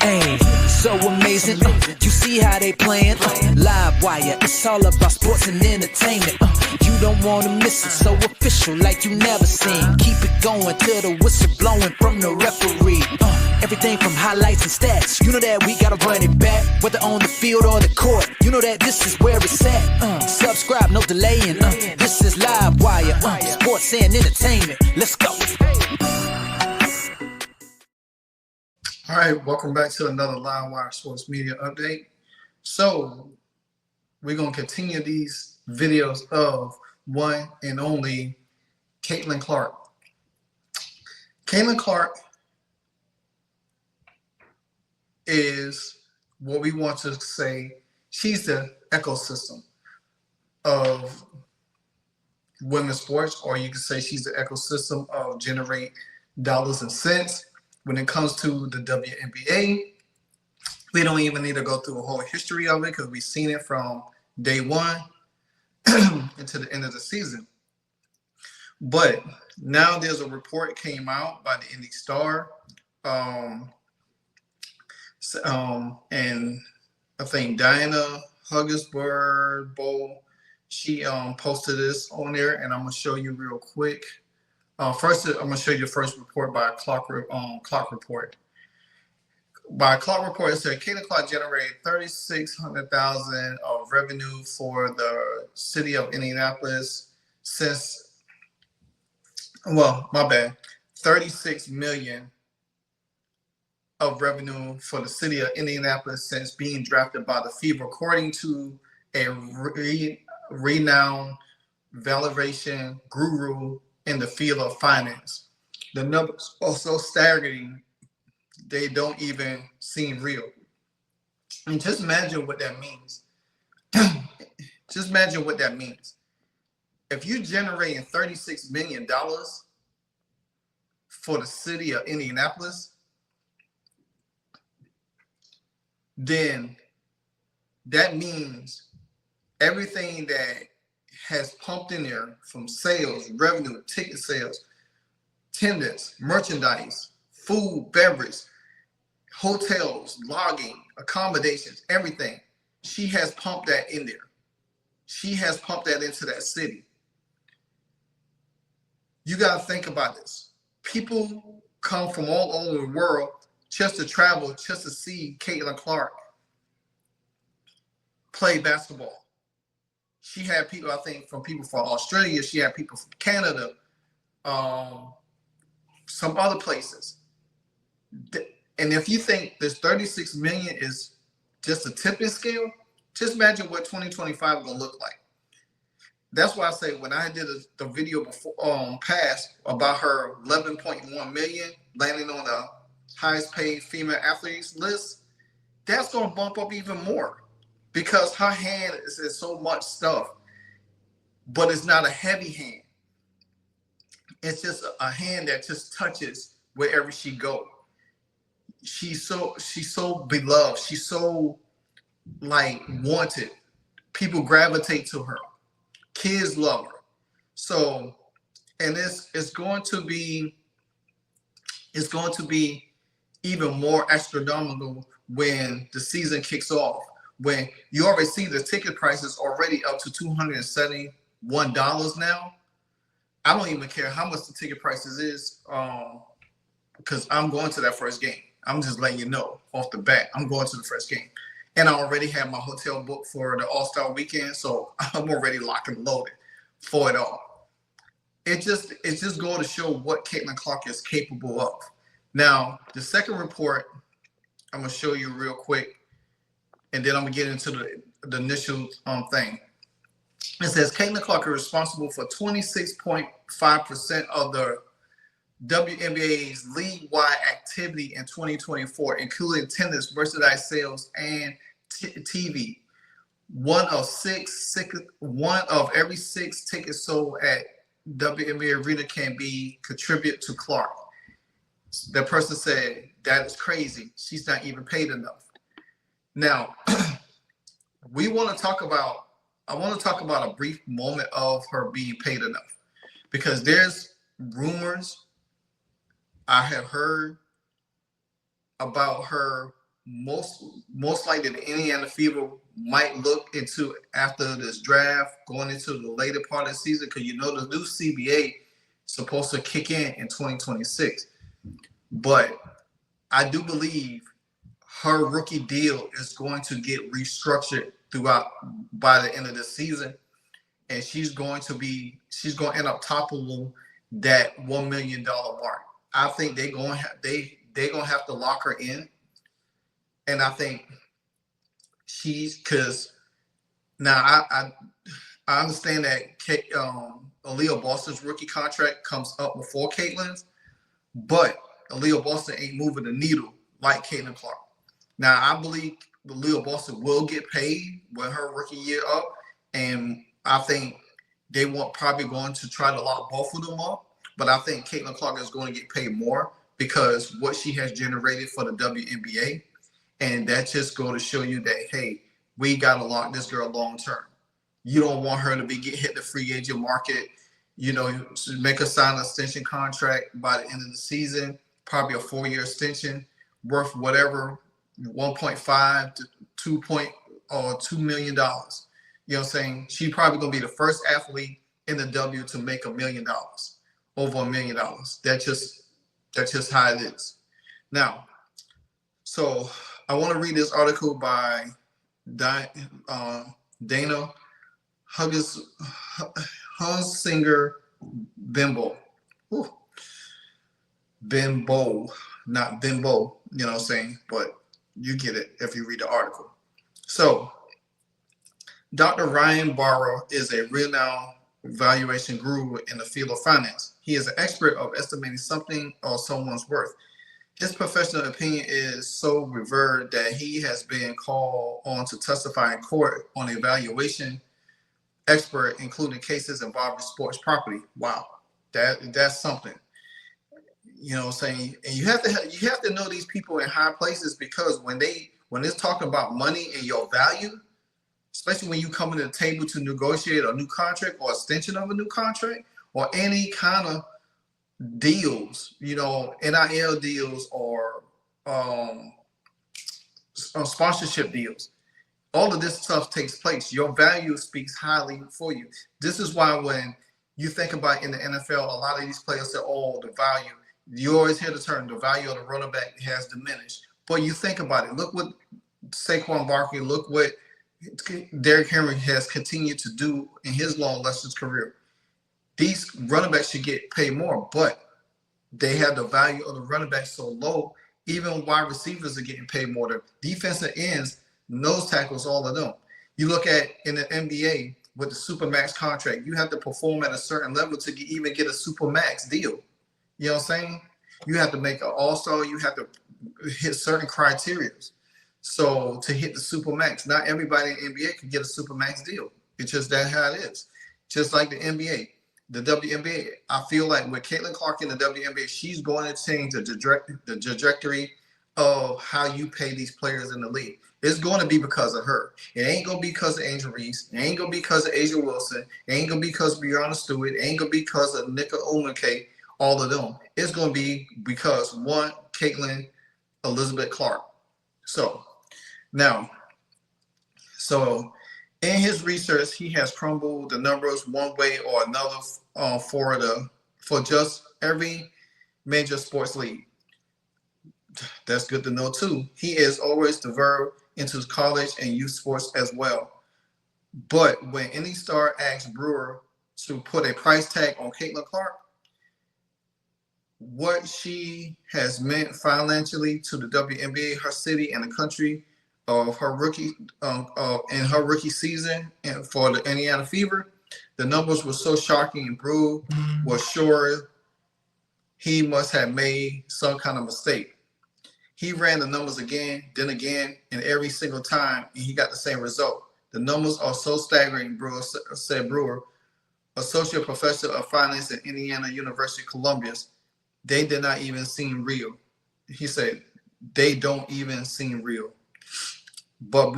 Hey, so amazing. You see how they playing? Live wire, it's all about sports and entertainment. You don't want to miss it, so official like you never seen. Keep it going till the whistle blowing from the referee. Everything from highlights and stats, you know that we gotta run it back. Whether on the field or the court, you know that this is where it's at. Subscribe, no delaying. This is Live Wire, sports and entertainment. Let's go. All right, welcome back to another Live Wire Sports Media Update. So we're gonna continue these videos of one and only Caitlin Clark. Caitlin Clark is what we want to say. She's the ecosystem of women's sports, or you can say she's the ecosystem of generate dollars and cents. When it comes to the WNBA, we don't even need to go through a whole history of it because we've seen it from day one into the end of the season. But now there's a report came out by the Indy Star, and I think Diana Hugginsburg Bowl, she posted this on there, and I'm gonna show you real quick. First, I'm gonna show you the first report by Clock Report. By Clock Report, it said Caitlin Clark generated $3,600,000 of revenue for the city of Indianapolis since. Well, my bad, 36 million of revenue for the city of Indianapolis since being drafted by the Fever, according to a renowned valuation guru in the field of finance. The numbers are so staggering, they don't even seem real. And just imagine what that means. Just imagine what that means. If you're generating $36 million for the city of Indianapolis, then that means everything that has pumped in there from sales, revenue, ticket sales, attendance, merchandise, food, beverage, hotels, lodging, accommodations, everything. She has pumped that in there. She has pumped that into that city. You got to think about this. People come from all over the world just to travel, just to see Caitlin Clark play basketball. She had people, I think, from Australia. She had people from Canada, some other places. And if you think this 36 million is just a tipping scale, just imagine what 2025 is going to look like. That's why I say when I did the video before past about her 11.1 million landing on the highest paid female athletes list, that's going to bump up even more. Because her hand is so much stuff, but it's not a heavy hand. It's just a hand that just touches wherever she goes. She's so beloved. She's so wanted. People gravitate to her. Kids love her. So, and it's going to be even more astronomical when the season kicks off. When you already see the ticket prices already up to $271 now. I don't even care how much the ticket prices is, because I'm going to that first game. I'm just letting you know off the bat, I'm going to the first game. And I already have my hotel booked for the All-Star weekend, so I'm already locked and loaded for it all. It's just going to show what Caitlin Clark is capable of. Now, the second report, I'm going to show you real quick. And then I'm going to get into the initial thing. It says Caitlin Clark is responsible for 26.5% of the WNBA's league-wide activity in 2024, including attendance, merchandise sales, and TV. One of every 6 tickets sold at WNBA Arena can be contributed to Clark. That person said, that is crazy. She's not even paid enough. Now, I want to talk about a brief moment of her being paid enough, because there's rumors I have heard about her most likely the Indiana Fever might look into after this draft, going into the later part of the season, because you know the new CBA is supposed to kick in 2026. But I do believe her rookie deal is going to get restructured throughout by the end of the season, and she's going to end up toppling that $1 million mark. I think they're gonna have to lock her in, and I think because now I understand that Aaliyah Boston's rookie contract comes up before Caitlin's, but Aaliyah Boston ain't moving the needle like Caitlin Clark. Now I believe Aaliyah Boston will get paid when her rookie year up, and I think they probably going to try to lock both of them up. But I think Caitlin Clark is going to get paid more because what she has generated for the WNBA. And that's just going to show you that, hey, we got to lock this girl long term. You don't want her to hit the free agent market, make her sign an extension contract by the end of the season, probably a 4-year extension worth whatever, 1.5 to $2 million. You know what I'm saying? She's probably going to be the first athlete in the W to make $1 million. Over $1 million. That's just how it is. Now, so I want to read this article by Dana Hunsinger Bimbo. Bimbo, not Bimbo, you know what I'm saying? But you get it if you read the article. So, Dr. Ryan Barrow is a renowned valuation guru in the field of finance. He is an expert of estimating something or someone's worth. His professional opinion is so revered that he has been called on to testify in court on a valuation expert, including cases involving sports property. Wow, that's something. You know what I'm saying? And you have to know these people in high places, because when it's talking about money and your value, especially when you come to the table to negotiate a new contract or extension of a new contract or any kind of deals, NIL deals or sponsorship deals, all of this stuff takes place. Your value speaks highly for you. This is why when you think about in the NFL, a lot of these players say, oh, the value. You always hear the term, the value of the running back has diminished. But you think about it. Look what Saquon Barkley, look what Derrick Henry has continued to do in his long, illustrious career. These running backs should get paid more, but they have the value of the running back so low. Even wide receivers are getting paid more. The defensive ends, nose tackles, all of them. You look at in the NBA with the Supermax contract, you have to perform at a certain level to even get a Supermax deal. You know what I'm saying? You have to make an all-star. You have to hit certain criteria. So to hit the Supermax, not everybody in the NBA can get a Supermax deal. It's just that how it is. Just like the NBA. The WNBA, I feel like with Caitlin Clark in the WNBA, she's going to change the trajectory of how you pay these players in the league. It's going to be because of her. It ain't going to be because of Angel Reese. It ain't going to be because of Asia Wilson. It ain't going to be because of Breonna Stewart. It ain't going to be because of Nika Olumake, all of them. It's going to be because, one, Caitlin Elizabeth Clark. So in his research, he has crumbled the numbers one way or another for just every major sports league. That's good to know too. He is always diverted into college and youth sports as well. But when any star asks Brewer to put a price tag on Caitlin Clark, what she has meant financially to the WNBA, her city, and the country of her rookie in her rookie season and for the Indiana Fever, the numbers were so shocking, and Brew was sure he must have made some kind of mistake. He ran the numbers again, then again, and every single time, and he got the same result. The numbers are so staggering, Brewer said. Brewer, associate professor of finance at Indiana University, Columbia, they did not even seem real. He said, they don't even seem real. But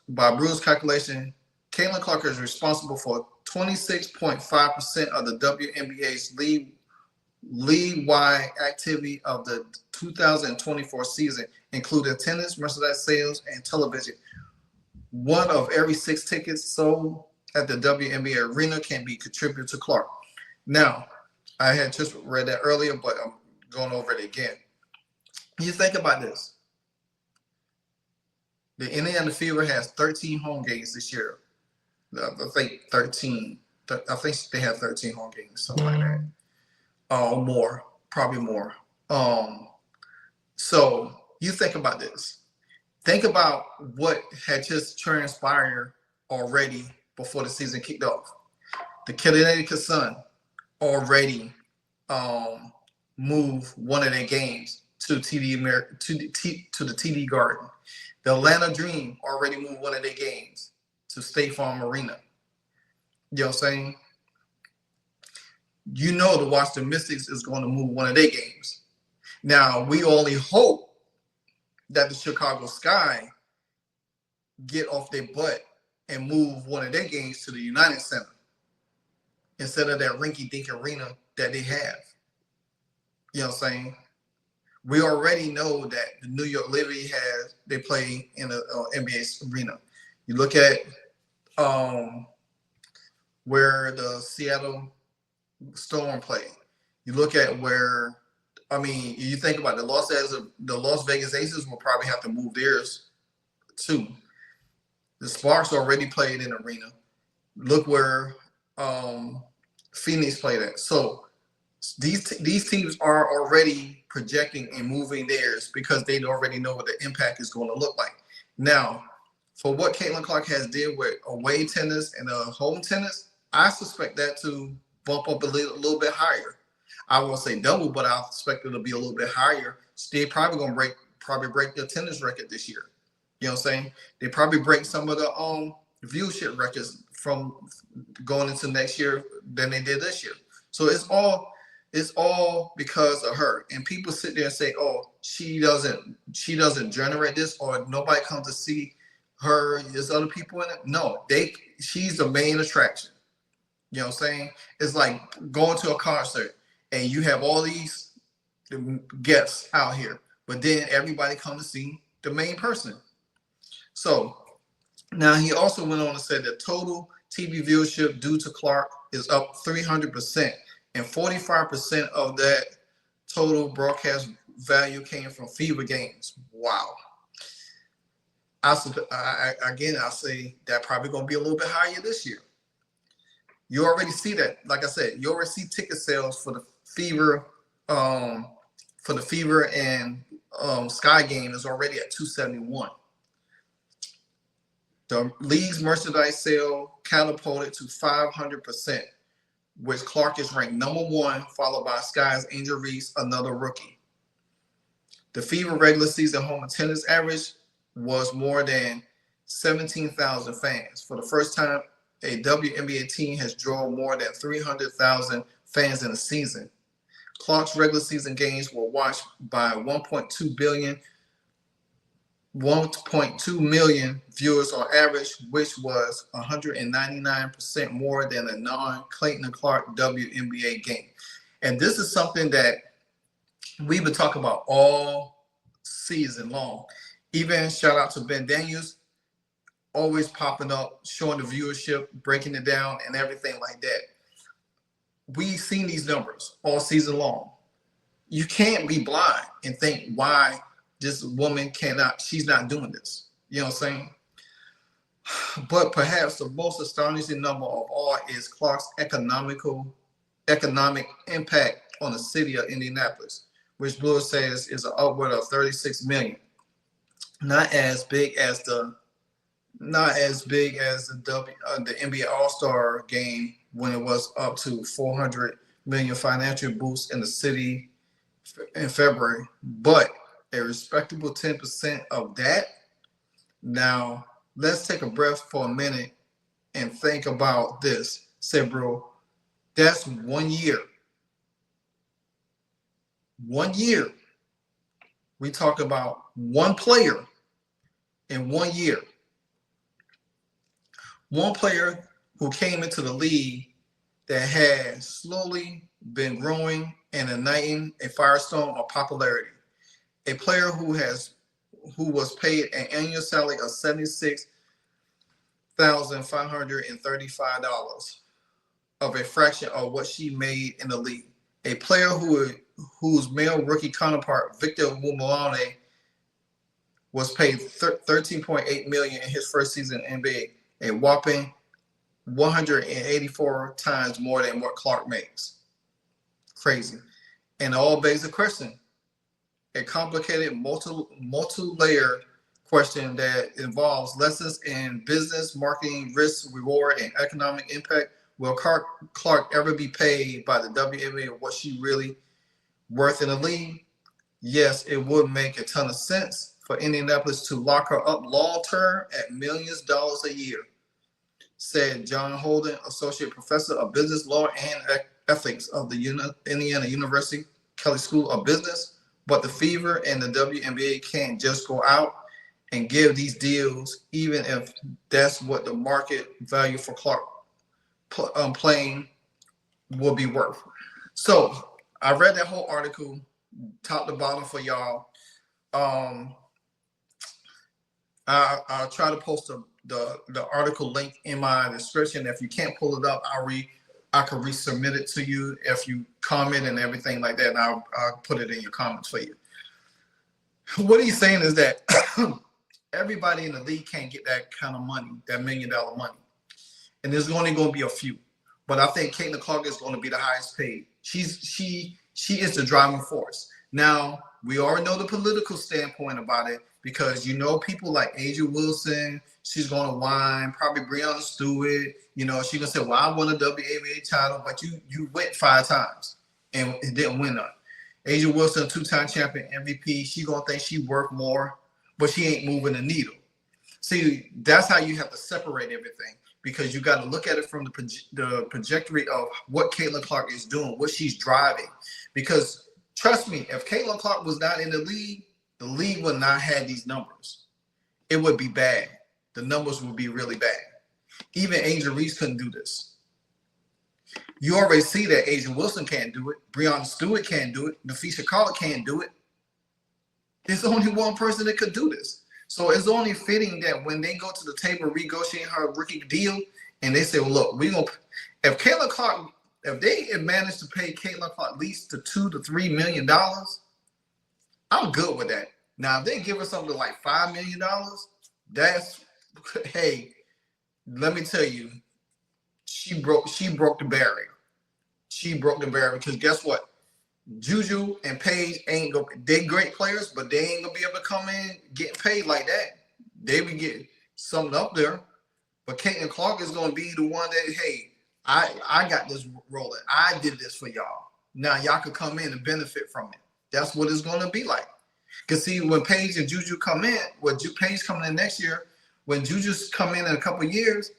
by Brewer's calculation, Caitlin Clark is responsible for 26.5% of the WNBA's league-wide activity of the 2024 season included attendance, merchandise sales, and television. One of every 6 tickets sold at the WNBA arena can be contributed to Clark. Now, I had just read that earlier, but I'm going over it again. You think about this. The Indiana Fever has 13 home games this year. I think 13. I think they have 13 home games, something like that. More, probably more. So you think about this. Think about what had just transpired already before the season kicked off. The Connecticut Sun already moved one of their games to the TD Garden. The Atlanta Dream already moved one of their games to State Farm Arena. You know what I'm saying? You know the Washington Mystics is going to move one of their games. Now, we only hope that the Chicago Sky get off their butt and move one of their games to the United Center instead of that rinky-dink arena that they have. You know what I'm saying? We already know that the New York Liberty they play in the NBA arena. You look at where the Seattle Storm play. You look at where, you think about the Las Vegas Aces will probably have to move theirs too. The Sparks already played in the arena. Look where Phoenix played at. So these teams are already projecting and moving theirs because they already know what the impact is going to look like. Now, for what Caitlin Clark has did with away tennis and home tennis, I suspect that to bump up a little bit higher. I won't say double, but I expect it to be a little bit higher. So they're probably going to break the tennis record this year. You know what I'm saying? They probably break some of the viewership records from going into next year than they did this year. So it's all because of her. And people sit there and say, "Oh, she doesn't generate this, or nobody comes to see her. There's other people in it." No, she's the main attraction. You know what I'm saying? It's like going to a concert and you have all these guests out here, but then everybody comes to see the main person. So now he also went on to say that total TV viewership due to Clark is up 300%, and 45% of that total broadcast value came from Fever games. Wow. I say that probably going to be a little bit higher this year. You already see that. Like I said, you already see ticket sales for the Fever, and Sky game is already at 271. The league's merchandise sale catapulted to 500%, which Clark is ranked number 1, followed by Sky's Angel Reese, another rookie. The Fever regular season home attendance average was more than 17,000 fans. For the first time, a WNBA team has drawn more than 300,000 fans in a season. Clark's regular season games were watched by 1.2 million viewers on average, which was 199% more than a non-Clayton Clark WNBA game. And this is something that we've been talking about all season long. Even shout out to Ben Daniels, always popping up, showing the viewership, breaking it down, and everything like that. We've seen these numbers all season long. You can't be blind and think why this woman she's not doing this. You know what I'm saying? But perhaps the most astonishing number of all is Clark's economic impact on the city of Indianapolis, which Blue says is an upward of $36 million. Not as big as the NBA All-Star game when it was up to $400 million financial boost in the city in February, but a respectable 10% of that. Now, let's take a breath for a minute and think about this. Say, bro, that's 1 year. 1 year. We talk about one player in 1 year. One player who came into the league that had slowly been growing and igniting a firestorm of popularity. A player who was paid an annual salary of $76,535 of a fraction of what she made in the league. A player whose male rookie counterpart, Victor Wembanyama, was paid $13.8 million in his first season in NBA, a whopping 184 times more than what Clark makes. Crazy. And all begs the question, a complicated, multi-layered question that involves lessons in business, marketing, risk, reward, and economic impact. Will Clark ever be paid by the WNBA what she really worth in the league? Yes, it would make a ton of sense for Indianapolis to lock her up long-term at millions of dollars a year, said John Holden, Associate Professor of Business Law and Ethics of the Indiana University Kelley School of Business. But the Fever and the WNBA can't just go out and give these deals, even if that's what the market value for Clark playing will be worth. So I read that whole article, top to bottom for y'all. I'll try to post the article link in my description. If you can't pull it up, I can resubmit it to you if you comment and everything like that, and I'll put it in your comments for you. What he's saying is that everybody in the league can't get that kind of money, that $1 million money. And there's only going to be a few. But I think Caitlin Clark is going to be the highest paid. She is the driving force. Now, we already know the political standpoint about it, because you know people like Asia Wilson, she's going to whine, probably Breonna Stewart, she's going to say, well, I won a WNBA title, but you went 5 times and it didn't win none. Asia Wilson, 2-time champion MVP, she going to think she worth more, but she ain't moving the needle. See, that's how you have to separate everything, because you got to look at it from the trajectory of what Caitlin Clark is doing, what she's driving. Because trust me, if Caitlin Clark was not in the league would not have these numbers. It would be bad. The numbers would be really bad. Even Angel Reese couldn't do this. You already see that Asia Wilson can't do it. Breonna Stewart can't do it. Nafisha Carter can't do it. There's only one person that could do this. So it's only fitting that when they go to the table renegotiating her rookie deal, and they say, well, look, if Caitlin Clark, if they manage to pay Caitlin Clark at least to $2 to $3 million, I'm good with that. Now, if they give her something like $5 million, that's, hey, let me tell you, she broke the barrier. She broke the barrier, because guess what? Juju and Paige they great players, but they ain't gonna be able to come in getting paid like that. They would get something up there. But Caitlin Clark is gonna be the one that, hey, I got this rolling. I did this for y'all. Now y'all can come in and benefit from it. That's what it's gonna be like. Because see, when Paige and Juju come in, Paige coming in next year, when Juju's come in a couple of years,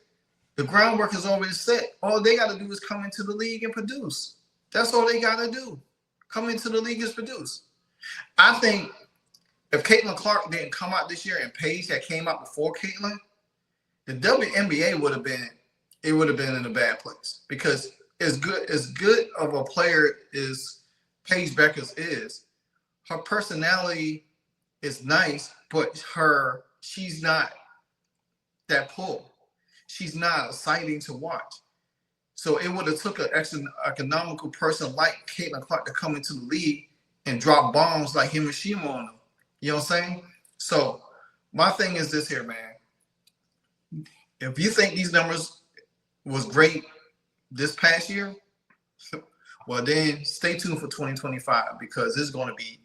the groundwork is already set. All they got to do is come into the league and produce. That's all they got to do. Come into the league and produce. I think if Caitlin Clark didn't come out this year and Paige had came out before Caitlin, the WNBA would have been in a bad place. Because as good of a player as Paige Beckers is, her personality is nice, but she's not that pull. She's not exciting to watch. So it would have took an economical person like Caitlin Clark to come into the league and drop bombs like Hiroshima on them. You know what I'm saying? So my thing is this here, man. If you think these numbers was great this past year, well, then stay tuned for 2025, because it's going to be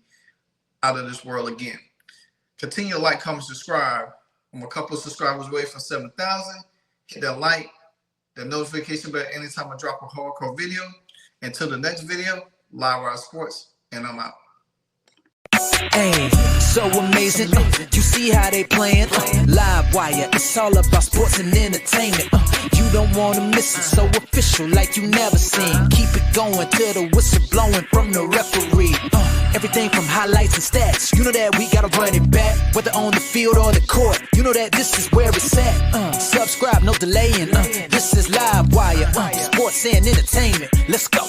out of this world again. Continue to like, comment, subscribe. I'm a couple of subscribers away from 7,000. Hit that like, the notification bell anytime I drop a hardcore video. Until the next video, Live Wire Sports, and I'm out. Ayy, so amazing. You see how they playing? Live wire, it's all about sports and entertainment. You don't wanna miss it, so official like you never seen. Keep it going till the whistle blowing from the referee. Everything from highlights and stats, you know that we gotta run it back. Whether on the field or the court, you know that this is where it's at. Subscribe, no delaying. This is Live Wire, sports and entertainment. Let's go.